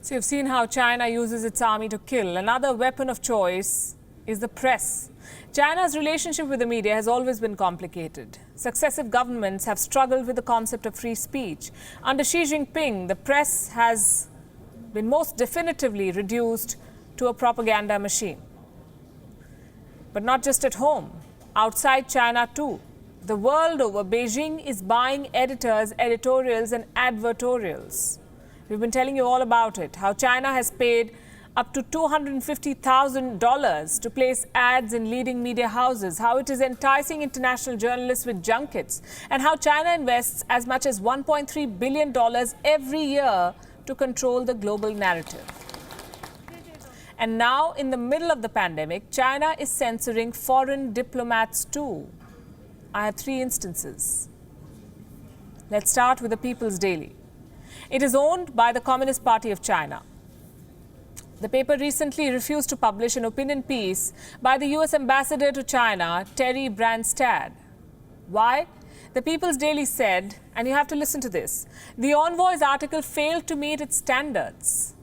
So you've seen how China uses its army to kill. Another weapon of choice is the press. China's relationship with the media has always been complicated. Successive governments have struggled with the concept of free speech. Under Xi Jinping, the press has been most definitively reduced to a propaganda machine. But not just at home, outside China too. The world over, Beijing is buying editors, editorials and advertorials. We've been telling you all about it, how China has paid up to $250,000 to place ads in leading media houses, how it is enticing international journalists with junkets, and how China invests as much as $1.3 billion every year to control the global narrative. And now, in the middle of the pandemic, China is censoring foreign diplomats too. I have 3 instances. Let's start with the People's Daily. It is owned by the Communist Party of China. The paper recently refused to publish an opinion piece by the US ambassador to China, Terry Branstad. Why? The People's Daily said, and you have to listen to this, the Envoys article failed to meet its standards.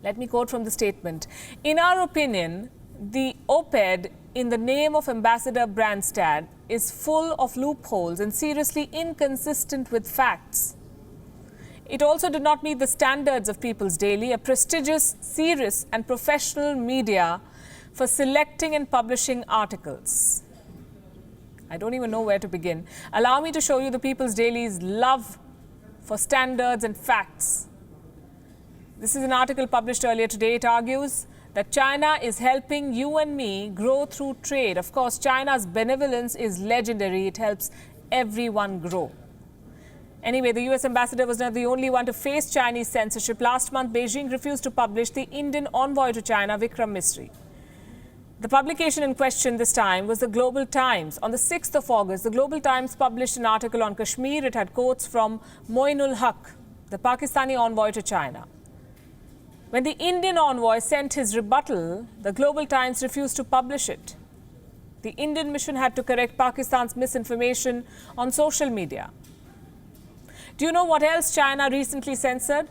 Let me quote from the statement. In our opinion, the op-ed in the name of Ambassador Branstad is full of loopholes and seriously inconsistent with facts. It also did not meet the standards of People's Daily, a prestigious, serious and professional media for selecting and publishing articles. I don't even know where to begin. Allow me to show you the People's Daily's love for standards and facts. This is an article published earlier today. It argues that China is helping you and me grow through trade. Of course, China's benevolence is legendary. It helps everyone grow. Anyway, the US ambassador was not the only one to face Chinese censorship. Last month, Beijing refused to publish the Indian envoy to China, Vikram Misri. The publication in question this time was the Global Times. On the 6th of August, the Global Times published an article on Kashmir. It had quotes from Moinul Haq, the Pakistani envoy to China. When the Indian envoy sent his rebuttal, the Global Times refused to publish it. The Indian mission had to correct Pakistan's misinformation on social media. Do you know what else China recently censored?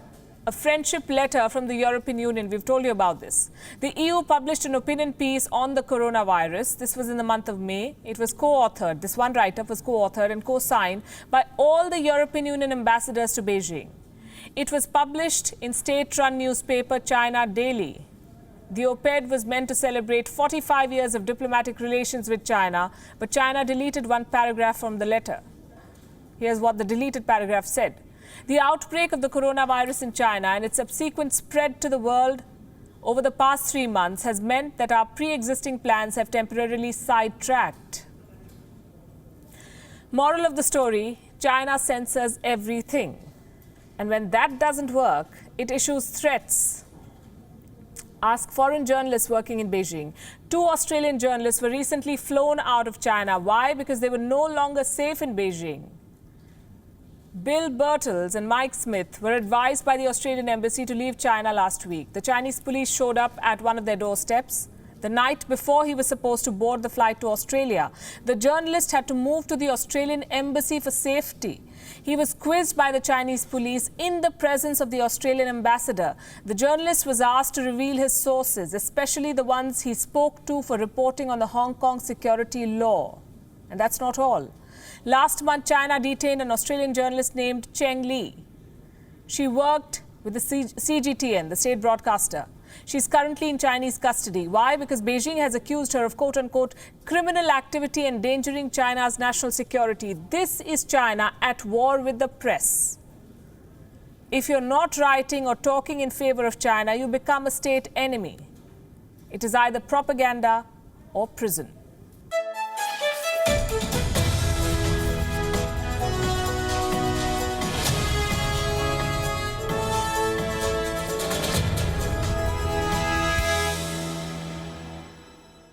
A friendship letter from the European Union. We've told you about this. The EU published an opinion piece on the coronavirus. This was in the month of May. It was co-authored. This one write-up was co-authored and co-signed by all the European Union ambassadors to Beijing. It was published in state-run newspaper China Daily. The op-ed was meant to celebrate 45 years of diplomatic relations with China, but China deleted one paragraph from the letter. Here's what the deleted paragraph said. The outbreak of the coronavirus in China and its subsequent spread to the world over the past 3 months has meant that our pre-existing plans have temporarily sidetracked. Moral of the story, China censors everything. And when that doesn't work, it issues threats. Ask foreign journalists working in Beijing. 2 Australian journalists were recently flown out of China. Why? Because they were no longer safe in Beijing. Bill Birtles and Mike Smith were advised by the Australian embassy to leave China last week. The Chinese police showed up at one of their doorsteps the night before he was supposed to board the flight to Australia. The journalist had to move to the Australian embassy for safety. He was quizzed by the Chinese police in the presence of the Australian ambassador. The journalist was asked to reveal his sources, especially the ones he spoke to for reporting on the Hong Kong security law. And that's not all. Last month, China detained an Australian journalist named Cheng Li. She worked with the CGTN, the state broadcaster. She's currently in Chinese custody. Why? Because Beijing has accused her of quote-unquote criminal activity endangering China's national security. This is China at war with the press. If you're not writing or talking in favor of China, you become a state enemy. It is either propaganda or prison.